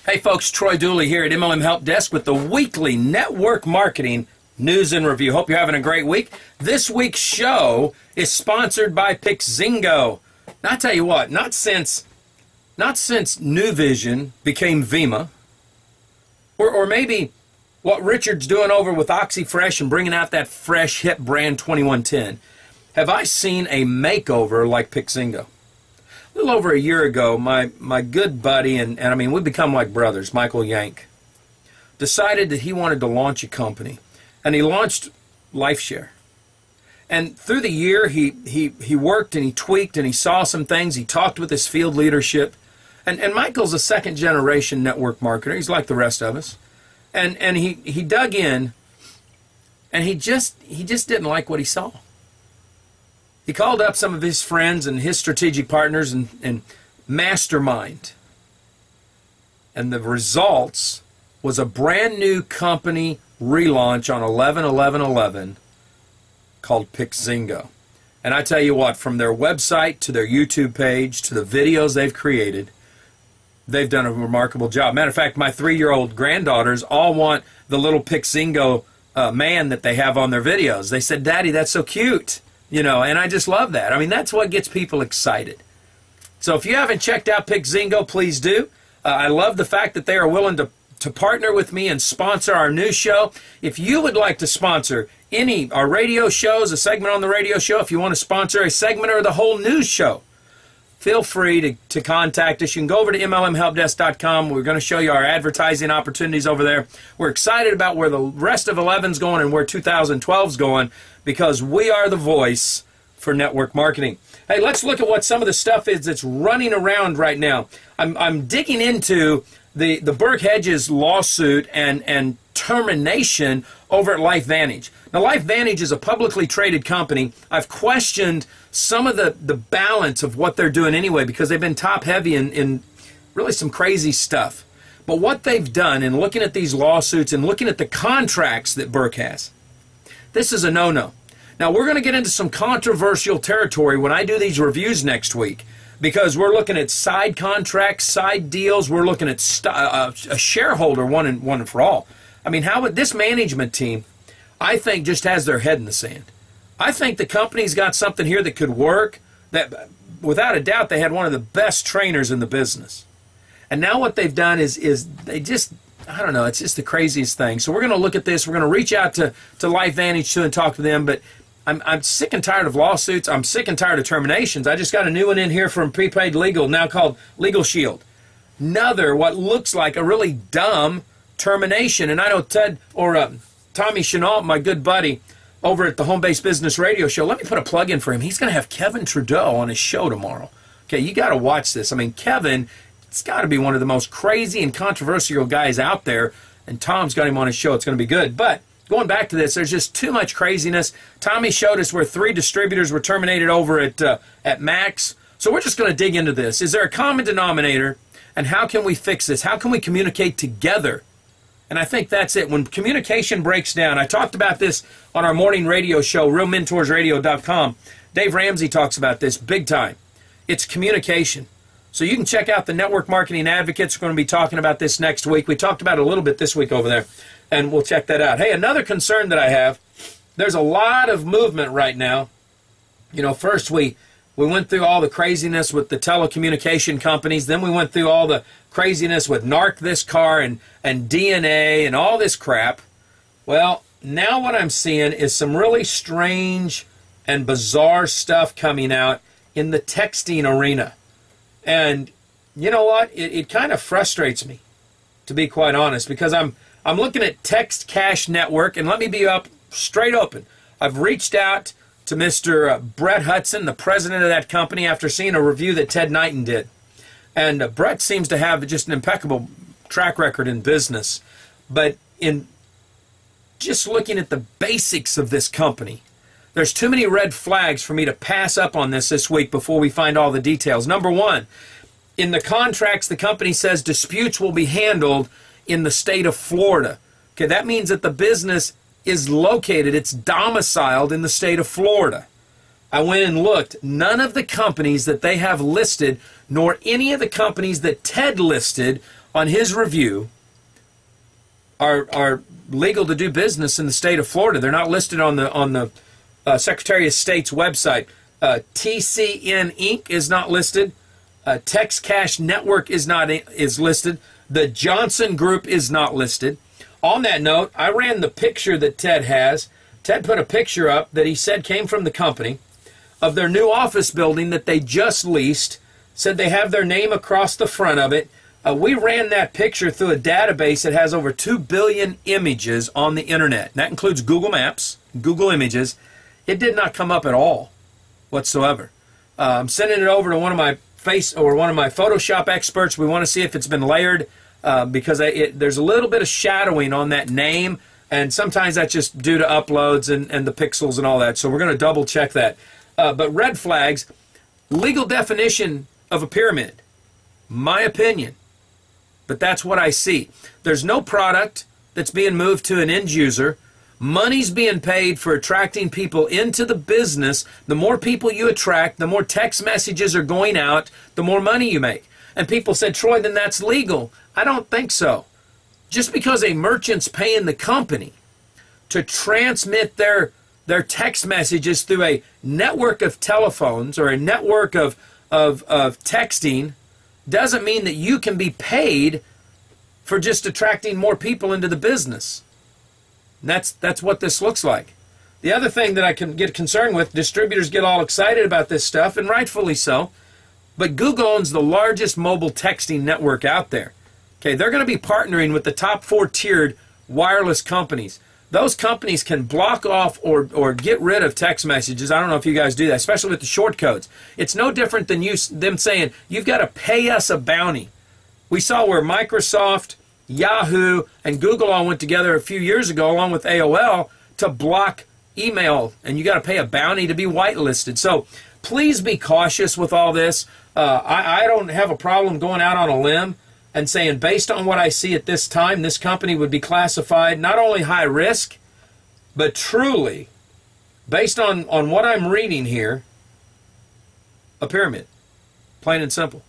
Hey folks, Troy Dooley here at MLM Help Desk with the weekly network marketing news and review. Hope you're having a great week. This week's show is sponsored by Pixingo. Now I tell you what, not since New Vision became Vima, or maybe what Richard's doing over with OxyFresh and bringing out that fresh hip brand 2110, have I seen a makeover like Pixingo. A little over a year ago, my good buddy, and I mean, we've become like brothers, Michael Yank, decided that he wanted to launch a company. And he launched LifeShare. And through the year, he worked and he tweaked and he saw some things. He talked with his field leadership. And Michael's a second-generation network marketer. He's like the rest of us. And he dug in, and he just didn't like what he saw. He called up some of his friends and his strategic partners and mastermind. And the results was a brand new company relaunch on 11/11/11 called Pixingo. And I tell you what, from their website to their YouTube page to the videos they've created, they've done a remarkable job. Matter of fact, my 3-year-old granddaughters all want the little Pixingo man that they have on their videos. They said, "Daddy, that's so cute." You know, and I just love that. I mean, that's what gets people excited. So if you haven't checked out Pixingo, please do. I love the fact that they are willing to partner with me and sponsor our news show. If you would like to sponsor our radio shows, a segment on the radio show, if you want to sponsor a segment or the whole news show, feel free to contact us. You can go over to MLMHelpDesk.com. We're going to show you our advertising opportunities over there. We're excited about where the rest of 11's going and where 2012's going, because we are the voice for network marketing. Hey, let's look at what some of the stuff is that's running around right now. I'm digging into the Burke Hedges lawsuit and termination over at LifeVantage. Now, LifeVantage is a publicly traded company. I've questioned some of the balance of what they're doing anyway, because they've been top-heavy in really some crazy stuff. But what they've done in looking at these lawsuits and looking at the contracts that Burke has, this is a no-no. Now, we're going to get into some controversial territory when I do these reviews next week, because we're looking at side contracts, side deals. We're looking at a shareholder one and for all. I mean, how would this management team, I think, just has their head in the sand. I think the company's got something here that could work, that without a doubt they had one of the best trainers in the business. And now what they've done is they just, I don't know, it's just the craziest thing. So we're going to look at this. We're going to reach out to LifeVantage too and talk to them. But I'm sick and tired of lawsuits. I'm sick and tired of terminations. I just got a new one in here from Prepaid Legal, now called Legal Shield. Another, what looks like a really dumb termination. And I know Tommy Chenault, my good buddy, over at the Home Based Business Radio Show, let me put a plug in for him. He's going to have Kevin Trudeau on his show tomorrow. Okay, you got to watch this. I mean, Kevin, it's got to be one of the most crazy and controversial guys out there, and Tom's got him on his show. It's going to be good. But going back to this, there's just too much craziness. Tommy showed us where 3 distributors were terminated over at Max. So we're just going to dig into this. Is there a common denominator, and how can we fix this? How can we communicate together? And I think that's it. When communication breaks down, I talked about this on our morning radio show, RealMentorsRadio.com. Dave Ramsey talks about this big time. It's communication. So you can check out the Network Marketing Advocates. We're going to be talking about this next week. We talked about it a little bit this week over there, and we'll check that out. Hey, another concern that I have, there's a lot of movement right now. You know, first we went through all the craziness with the telecommunication companies. Then we went through all the craziness with Narc This Car and DNA and all this crap. Well, now what I'm seeing is some really strange and bizarre stuff coming out in the texting arena. And you know what? It kind of frustrates me, to be quite honest, because I'm looking at Text Cash Network, and let me be straight open. I've reached out to Mr. Brett Hudson, the president of that company, after seeing a review that Ted Knighton did. And Brett seems to have just an impeccable track record in business. But in just looking at the basics of this company, there's too many red flags for me to pass up on this week before we find all the details. Number one, in the contracts, the company says disputes will be handled in the state of Florida. Okay, that means that the business is located, it's domiciled in the state of Florida. I went and looked. None of the companies that they have listed, nor any of the companies that Ted listed, on his review are legal to do business in the state of Florida. They're not listed on the Secretary of State's website. TCN Inc. is not listed. Tex Cash Network is listed. The Johnson Group is not listed. On that note, I ran the picture that Ted has. Ted put a picture up that he said came from the company of their new office building that they just leased. Said they have their name across the front of it. We ran that picture through a database that has over 2 billion images on the internet. That includes Google Maps, Google Images. It did not come up at all whatsoever. I'm sending it over to one of my Photoshop experts. We want to see if it's been layered because there's a little bit of shadowing on that name, and sometimes that's just due to uploads and the pixels and all that. So we're going to double check that. But red flags, legal definition of a pyramid, my opinion. But that's what I see. There's no product that's being moved to an end user. Money's being paid for attracting people into the business. The more people you attract, the more text messages are going out, the more money you make. And people said, Troy, then that's legal. I don't think so. Just because a merchant's paying the company to transmit their text messages through a network of telephones or a network of texting doesn't mean that you can be paid for just attracting more people into the business. And that's what this looks like. The other thing that I can get concerned with, distributors get all excited about this stuff, and rightfully so, but Google owns the largest mobile texting network out there. Okay, they're going to be partnering with the top 4-tiered wireless companies. Those companies can block off or get rid of text messages. I don't know if you guys do that, especially with the short codes. It's no different than them saying, you've got to pay us a bounty. We saw where Microsoft, Yahoo, and Google all went together a few years ago, along with AOL, to block email, and you got to pay a bounty to be whitelisted. So please be cautious with all this. I don't have a problem going out on a limb and saying, based on what I see at this time, this company would be classified not only high risk, but truly, based on what I'm reading here, a pyramid, plain and simple.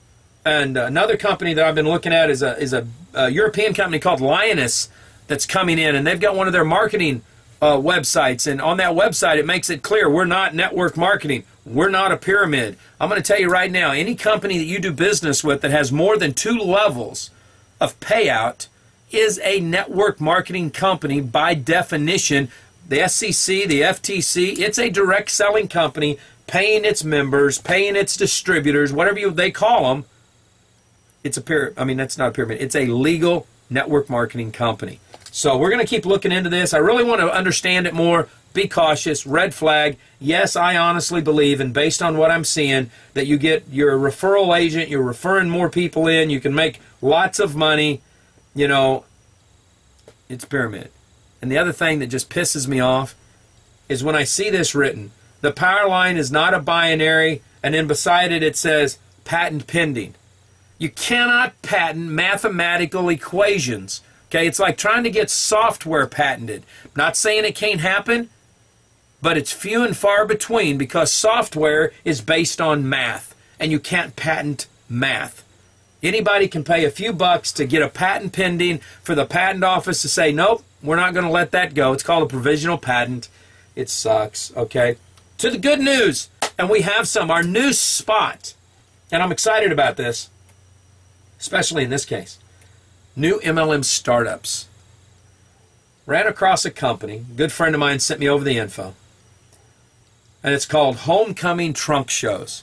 And another company that I've been looking at is a European company called Lioness that's coming in, and they've got one of their marketing websites, and on that website it makes it clear we're not network marketing. We're not a pyramid. I'm going to tell you right now, any company that you do business with that has more than 2 levels of payout is a network marketing company by definition. The SEC, the FTC, it's a direct selling company paying its members, paying its distributors, whatever they call them. It's a pyramid. I mean, that's not a pyramid. It's a legal network marketing company. So we're going to keep looking into this. I really want to understand it more. Be cautious. Red flag. Yes, I honestly believe, and based on what I'm seeing, that you get your referral agent, you're referring more people in, you can make lots of money. You know, it's pyramid. And the other thing that just pisses me off is when I see this written, the power line is not a binary, and then beside it, it says patent pending. You cannot patent mathematical equations. Okay, it's like trying to get software patented. I'm not saying it can't happen, but it's few and far between because software is based on math, and you can't patent math. Anybody can pay a few bucks to get a patent pending for the patent office to say, nope, we're not going to let that go. It's called a provisional patent. It sucks, okay? To the good news, and we have some, our new spot, and I'm excited about this, especially in this case. New MLM startups. Ran across a company. A good friend of mine sent me over the info. And it's called Homecoming Trunk Shows.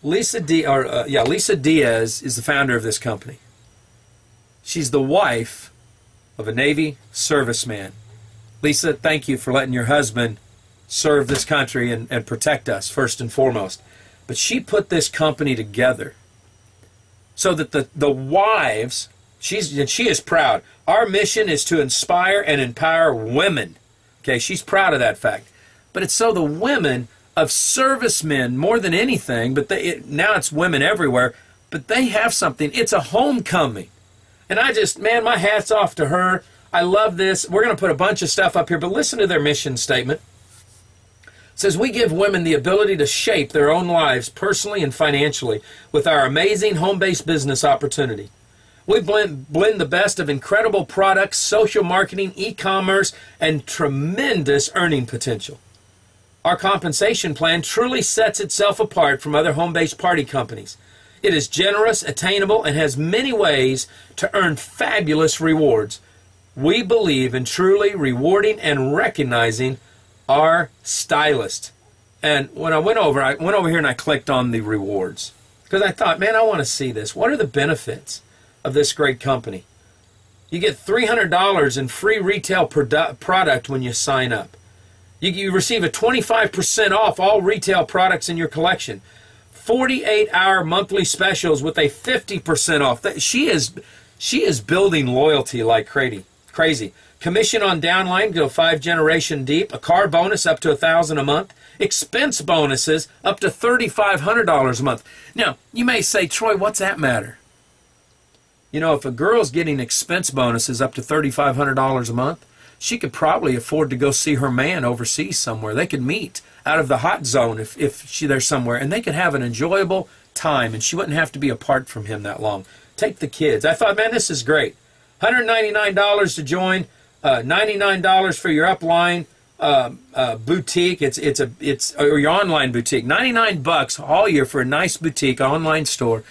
Lisa Diaz is the founder of this company. She's the wife of a Navy serviceman. Lisa, thank you for letting your husband serve this country and protect us, first and foremost. But she put this company together so that the wives, she is proud. Our mission is to inspire and empower women. Okay, she's proud of that fact. But it's so the women of servicemen, more than anything, but now it's women everywhere, but they have something. It's a homecoming. And man, my hat's off to her. I love this. We're going to put a bunch of stuff up here, but listen to their mission statement. says we give women the ability to shape their own lives personally and financially with our amazing home-based business opportunity. We blend the best of incredible products, social marketing, e-commerce, and tremendous earning potential. Our compensation plan truly sets itself apart from other home-based party companies. It is generous, attainable, and has many ways to earn fabulous rewards. We believe in truly rewarding and recognizing our stylists. And when I went over here and I clicked on the rewards because I thought, man, I want to see this. What are the benefits of this great company? You get $300 in free retail product when you sign up. You receive a 25% off all retail products in your collection. 48-hour monthly specials with a 50% off. She is building loyalty like crazy. Commission on downline, go 5 generation deep. A car bonus up to $1,000 a month. Expense bonuses up to $3,500 a month. Now, you may say, Troy, what's that matter? You know, if a girl's getting expense bonuses up to $3,500 a month, she could probably afford to go see her man overseas somewhere. They could meet out of the hot zone if they're somewhere, and they could have an enjoyable time, and she wouldn't have to be apart from him that long. Take the kids. I thought, man, this is great. $199 to join, $99 for your upline boutique. It's your online boutique. $99 all year for a nice boutique online store.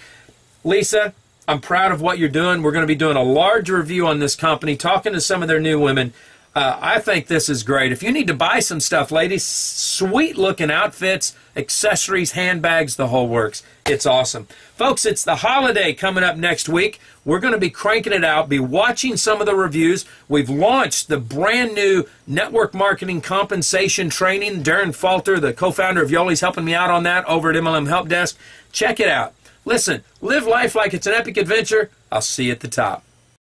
Lisa, I'm proud of what you're doing. We're going to be doing a large review on this company, talking to some of their new women. I think this is great. If you need to buy some stuff, ladies, sweet-looking outfits, accessories, handbags, the whole works. It's awesome. Folks, it's the holiday coming up next week. We're going to be cranking it out, be watching some of the reviews. We've launched the brand new network marketing compensation training. Darren Falter, the co-founder of Yoli's, helping me out on that over at MLM Help Desk. Check it out. Listen, live life like it's an epic adventure. I'll see you at the top.